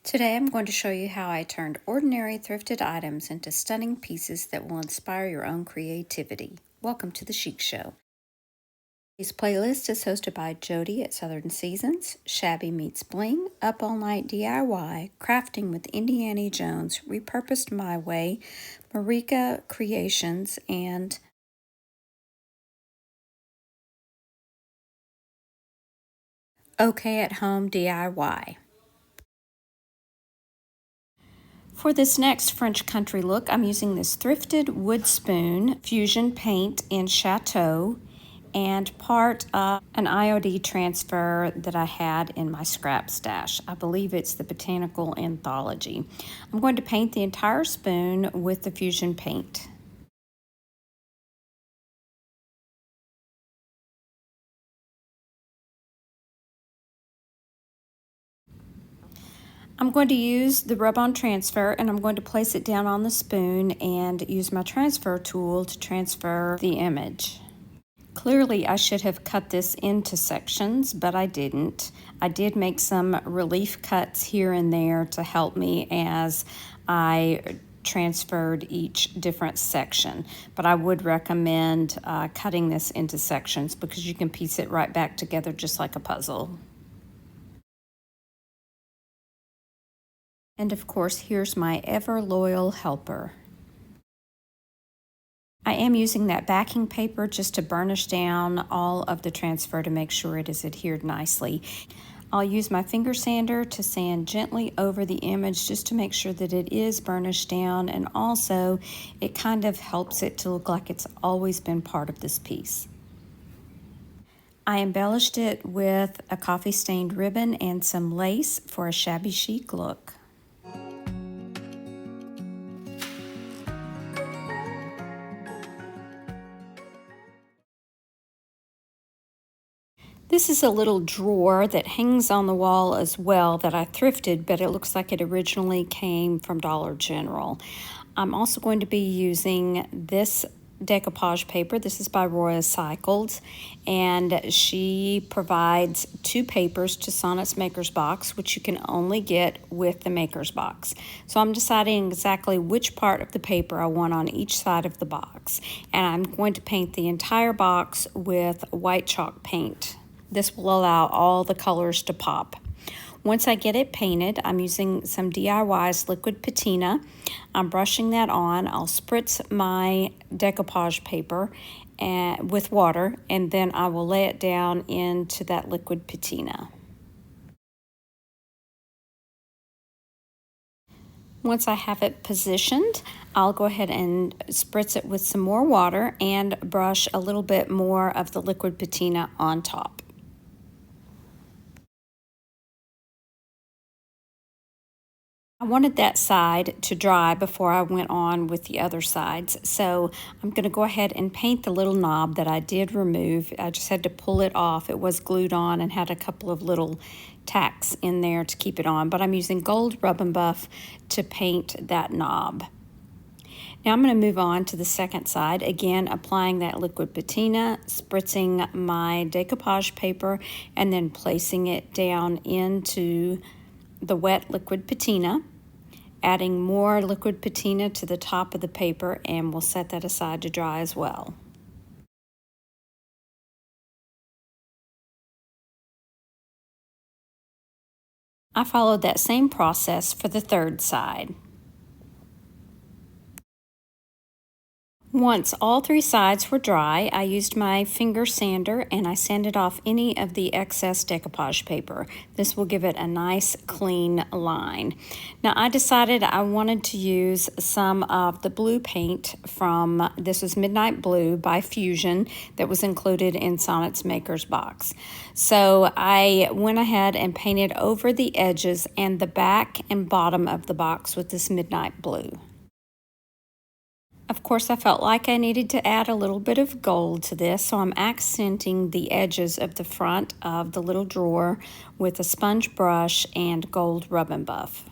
Today I'm going to show you how I turned ordinary thrifted items into stunning pieces that will inspire your own creativity. Welcome to the Chic Show. Today's playlist is hosted by Jody at Southern Seasons, Shabby Meets Bling, Up All Night DIY, Crafting with Indiana Jones, Repurposed My Way, Marika Creations, and OK at Home DIY. For this next French country look, I'm using this thrifted wood spoon, fusion paint in Chateau, and part of an IOD transfer that I had in my scrap stash. I believe it's the Botanical Anthology. I'm going to paint the entire spoon with the fusion paint. I'm going to use the rub-on transfer and I'm going to place it down on the spoon and use my transfer tool to transfer the image. Clearly, I should have cut this into sections, but I didn't. I did make some relief cuts here and there to help me as I transferred each different section, but I would recommend cutting this into sections because you can piece it right back together just like a puzzle. And of course, here's my ever loyal helper. I am using that backing paper just to burnish down all of the transfer to make sure it is adhered nicely. I'll use my finger sander to sand gently over the image just to make sure that it is burnished down, and also it kind of helps it to look like it's always been part of this piece. I embellished it with a coffee stained ribbon and some lace for a shabby chic look. This is a little drawer that hangs on the wall as well that I thrifted, but it looks like it originally came from Dollar General. I'm also going to be using this decoupage paper. This is by Roya Cycled, and she provides two papers to Sonnet's Maker's Box, which you can only get with the Maker's Box. So I'm deciding exactly which part of the paper I want on each side of the box, and I'm going to paint the entire box with white chalk paint. This will allow all the colors to pop. Once I get it painted, I'm using some DIY's liquid patina. I'm brushing that on. I'll spritz my decoupage paper with water, and then I will lay it down into that liquid patina. Once I have it positioned, I'll go ahead and spritz it with some more water and brush a little bit more of the liquid patina on top. I wanted that side to dry before I went on with the other sides, so I'm going to go ahead and paint the little knob that I did remove. I just had to pull it off. It was glued on and had a couple of little tacks in there to keep it on, but I'm using gold rub and buff to paint that knob. Now I'm going to move on to the second side, again applying that liquid patina, spritzing my decoupage paper, and then placing it down into the wet liquid patina, adding more liquid patina to the top of the paper, and we'll set that aside to dry as well. I followed that same process for the third side. Once all three sides were dry, I used my finger sander and I sanded off any of the excess decoupage paper. This will give it a nice clean line. Now I decided I wanted to use some of the blue paint from, this was Midnight Blue by Fusion, that was included in Sonnet's Maker's Box. So I went ahead and painted over the edges and the back and bottom of the box with this Midnight Blue. Of course, I felt like I needed to add a little bit of gold to this, so I'm accenting the edges of the front of the little drawer with a sponge brush and gold rub and buff.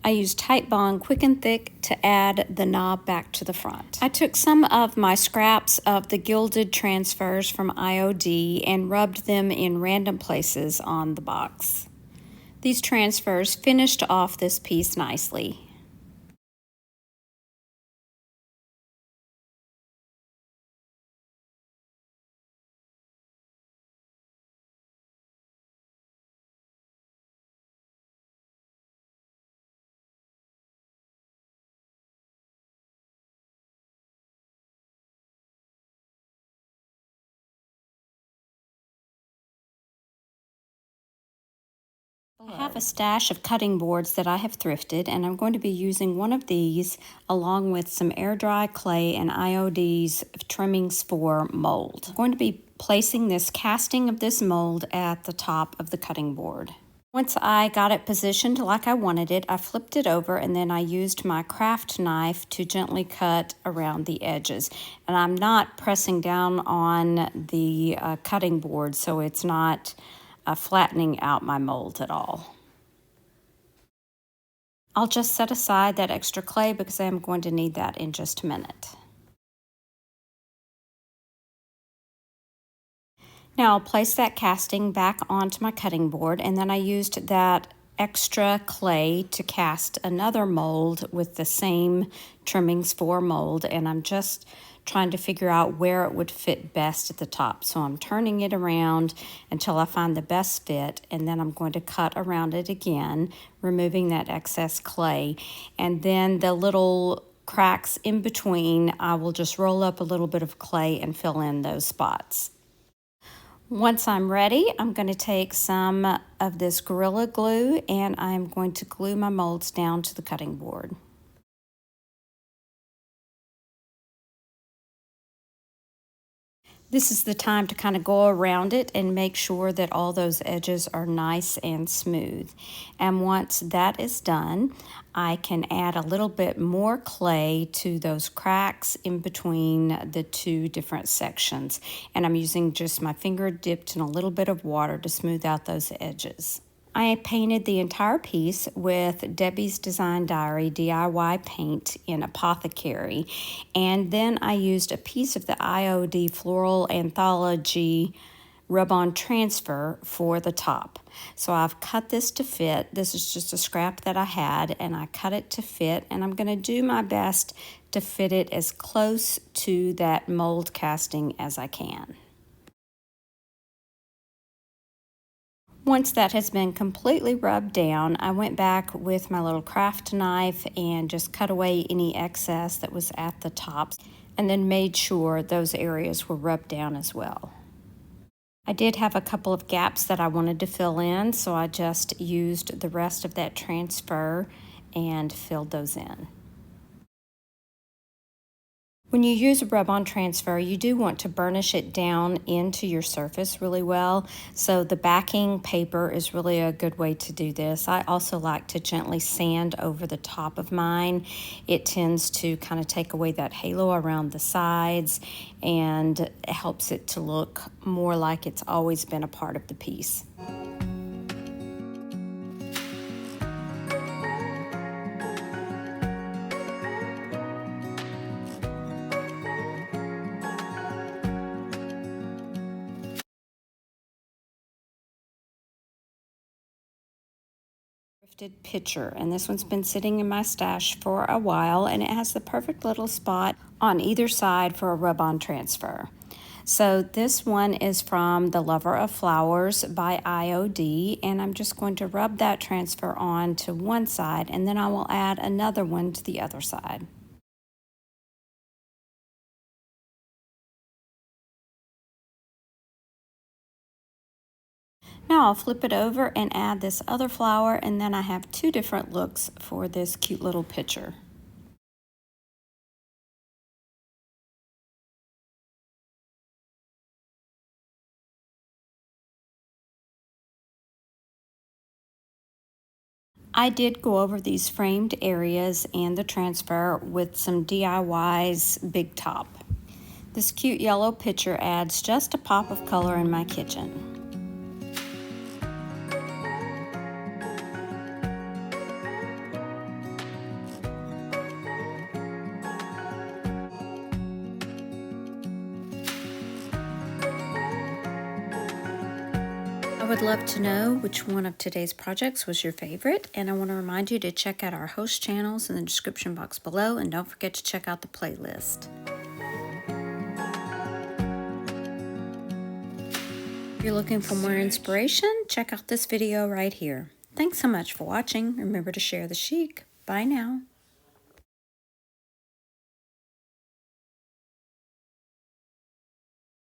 I used Tight Bond Quick and Thick to add the knob back to the front. I took some of my scraps of the gilded transfers from IOD and rubbed them in random places on the box. These transfers finished off this piece nicely. I have a stash of cutting boards that I have thrifted, and I'm going to be using one of these along with some air dry clay and IOD's trimmings for mold. I'm going to be placing this casting of this mold at the top of the cutting board. Once I got it positioned like I wanted it, I flipped it over and then I used my craft knife to gently cut around the edges. And I'm not pressing down on the cutting board, so it's not flattening out my mold at all. I'll just set aside that extra clay because I'm going to need that in just a minute. Now I'll place that casting back onto my cutting board, and then I used that extra clay to cast another mold with the same trimmings for mold, and I'm just trying to figure out where it would fit best at the top. So I'm turning it around until I find the best fit, and then I'm going to cut around it again, removing that excess clay. And then the little cracks in between, I will just roll up a little bit of clay and fill in those spots. Once I'm ready, I'm going to take some of this Gorilla Glue and I'm going to glue my molds down to the cutting board. This is the time to kind of go around it and make sure that all those edges are nice and smooth. And once that is done, I can add a little bit more clay to those cracks in between the two different sections. And I'm using just my finger dipped in a little bit of water to smooth out those edges. I painted the entire piece with Debbie's Design Diary DIY paint in Apothecary, and then I used a piece of the IOD Floral Anthology rub-on transfer for the top. So I've cut this to fit. This is just a scrap that I had, and I cut it to fit, and I'm going to do my best to fit it as close to that mold casting as I can. Once that has been completely rubbed down, I went back with my little craft knife and just cut away any excess that was at the top, and then made sure those areas were rubbed down as well. I did have a couple of gaps that I wanted to fill in, so I just used the rest of that transfer and filled those in. When you use a rub-on transfer, you do want to burnish it down into your surface really well. So the backing paper is really a good way to do this. I also like to gently sand over the top of mine. It tends to kind of take away that halo around the sides and it helps it to look more like it's always been a part of the piece. Picture, and this one's been sitting in my stash for a while, and it has the perfect little spot on either side for a rub-on transfer. So this one is from The Lover of Flowers by IOD, and I'm just going to rub that transfer on to one side, and then I will add another one to the other side. Now I'll flip it over and add this other flower, and then I have two different looks for this cute little picture. I did go over these framed areas and the transfer with some DIY's Big Top. This cute yellow picture adds just a pop of color in my kitchen. would love to know which one of today's projects was your favorite, and I want to remind you to check out our host channels in the description box below, and don't forget to check out the playlist. If you're looking for more inspiration, check out this video right here. Thanks so much for watching. Remember to share the chic. Bye now.